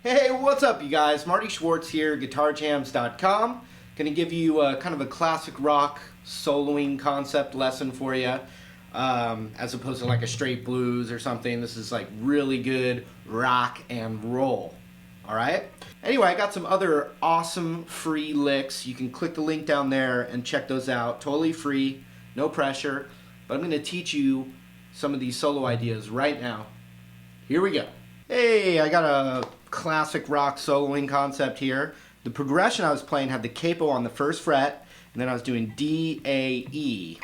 Hey, what's up, you guys? Marty Schwartz here, GuitarJams.com. Going to give you kind of a classic rock soloing concept lesson for you, as opposed to like a straight blues or something. This is like really good rock and roll. All right? Anyway, I got some other awesome free licks. You can click the link down there and check those out. Totally free, no pressure. But I'm going to teach you some of these solo ideas right now. Here we go. Hey, I got a classic rock soloing concept here. The progression I was playing had the capo on the first fret, and then I was doing D, A, E.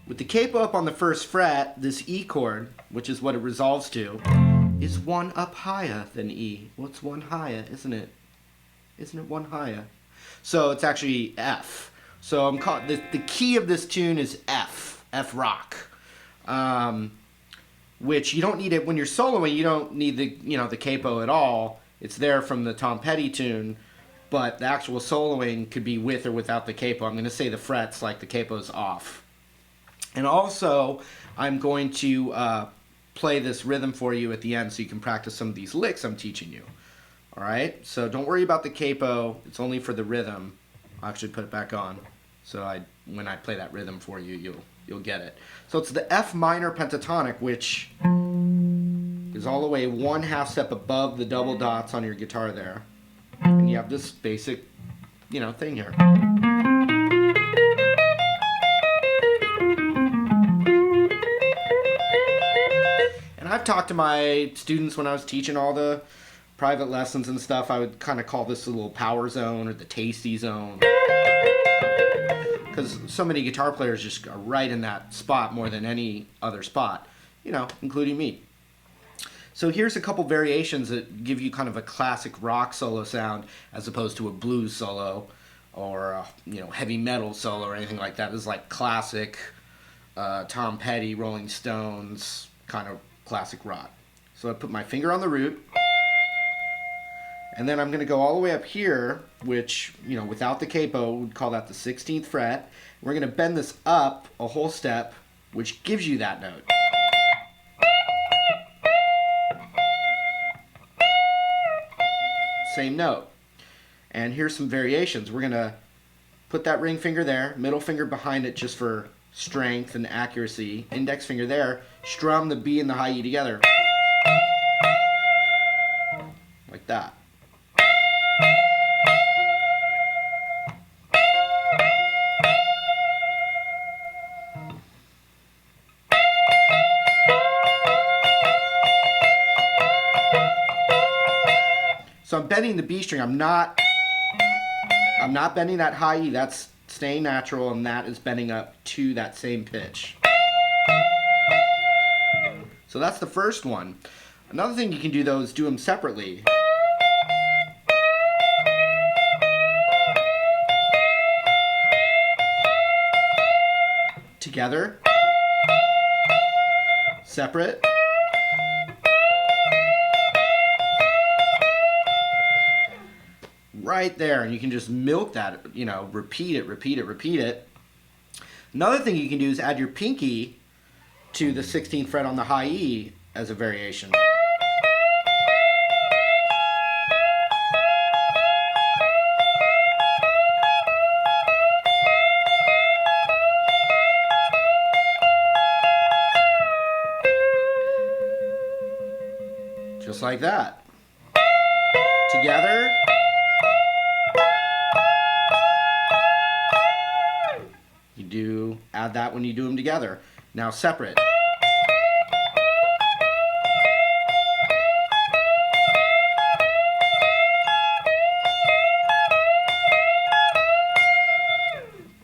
With the capo up on the first fret, this E chord, which is what it resolves to, is one up higher than E. Well, it's one higher, isn't it? Isn't it one higher? So it's actually F. So the key of this tune is F, F rock. Which you don't need it when you're soloing. You don't need the capo at all. It's there from the Tom Petty tune, but the actual soloing could be with or without the capo. I'm going to say the frets like the capo's off. And also, I'm going to play this rhythm for you at the end so you can practice some of these licks I'm teaching you. All right? So don't worry about the capo. It's only for the rhythm. I'll actually put it back on. So when I play that rhythm for you, you'll get it. So it's the F minor pentatonic, which is all the way 1/2 step above the double dots on your guitar there. And you have this basic, thing here. And I've talked to my students when I was teaching all the private lessons and stuff. I would kind of call this a little power zone or the tasty zone. Because so many guitar players just are right in that spot more than any other spot, including me. So here's a couple variations that give you kind of a classic rock solo sound as opposed to a blues solo or a, heavy metal solo or anything like that. This is like classic Tom Petty, Rolling Stones, kind of classic rock. So I put my finger on the root. And then I'm going to go all the way up here, which, without the capo, we'd call that the 16th fret. We're going to bend this up a whole step, which gives you that note. Same note. And here's some variations. We're going to put that ring finger there, middle finger behind it just for strength and accuracy, index finger there, strum the B and the high E together. Like that. So I'm bending the B string. I'm not bending that high E. That's staying natural, and that is bending up to that same pitch. So that's the first one. Another thing you can do, though, is do them separately. Together. Separate. Right there, and you can just milk that, repeat it. Another thing you can do is add your pinkie to the 16th fret on the high E as a variation. Just like that. Together. Add that when you do them together. Now separate.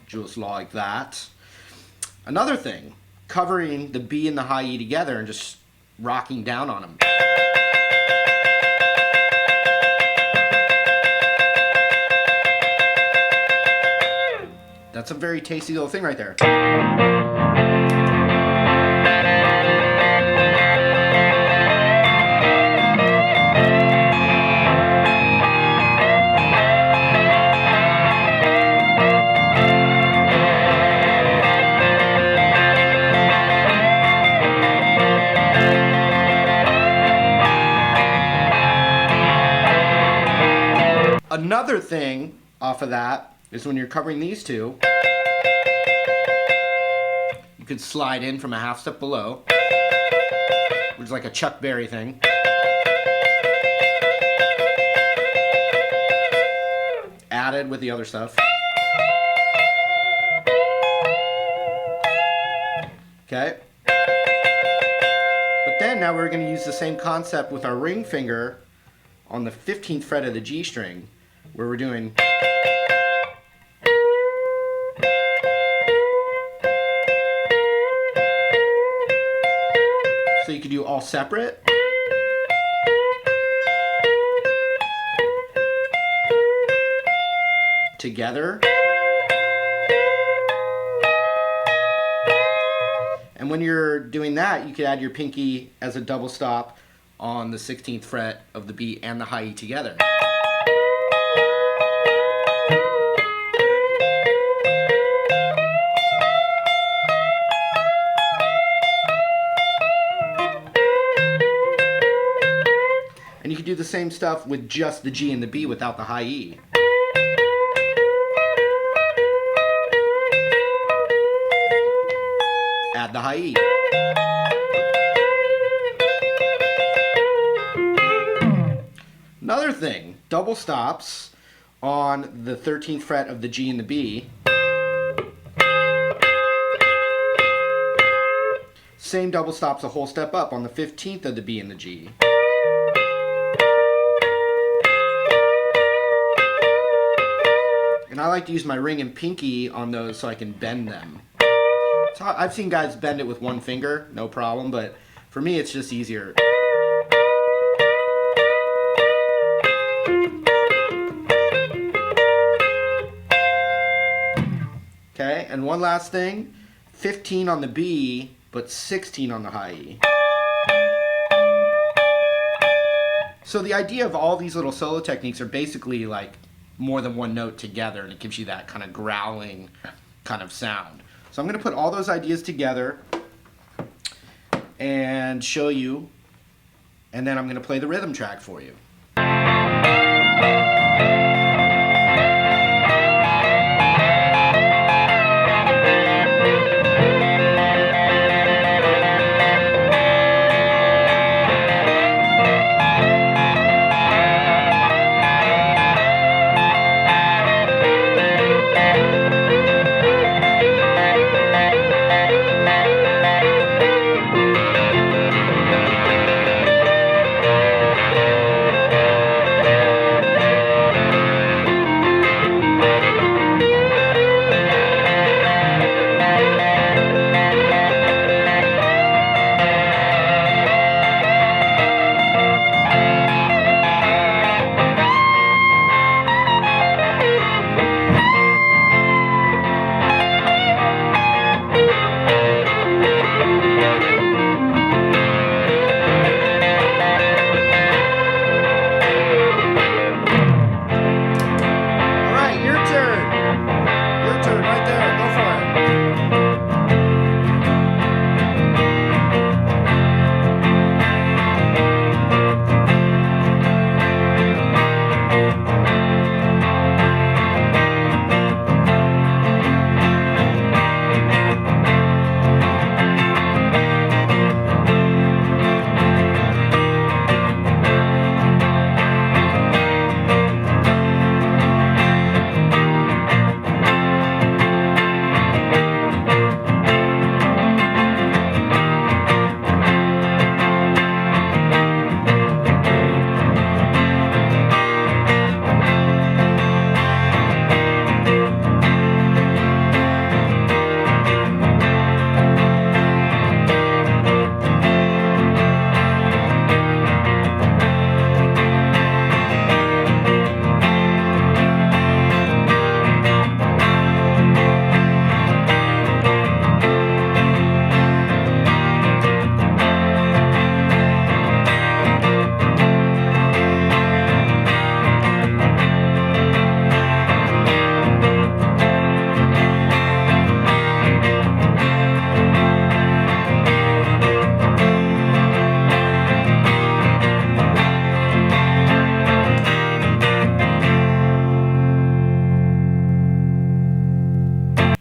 Just like that. Another thing, covering the B and the high E together and just rocking down on them. That's a very tasty little thing right there. Another thing off of that is when you're covering these two, you could slide in from a half step below, which is like a Chuck Berry thing. Added with the other stuff. Okay. But then now we're going to use the same concept with our ring finger on the 15th fret of the G string, where we're doing. So you could do all separate. Together. And when you're doing that, you could add your pinky as a double stop on the 16th fret of the B and the high E together. And you can do the same stuff with just the G and the B without the high E. Add the high E. Another thing, double stops on the 13th fret of the G and the B. Same double stops a whole step up on the 15th of the B and the G. And I like to use my ring and pinky on those so I can bend them. So I've seen guys bend it with one finger, no problem, but for me it's just easier. Okay, and one last thing, 15 on the B, but 16 on the high E. So the idea of all these little solo techniques are basically like more than one note together, and it gives you that kind of growling kind of sound. So I'm going to put all those ideas together and show you, and then I'm going to play the rhythm track for you.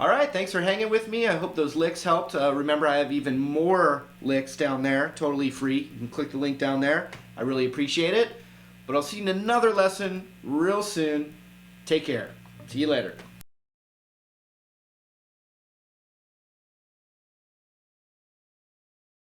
All right, thanks for hanging with me. I hope those licks helped. Remember, I have even more licks down there, totally free. You can click the link down there. I really appreciate it. But I'll see you in another lesson real soon. Take care. See you later.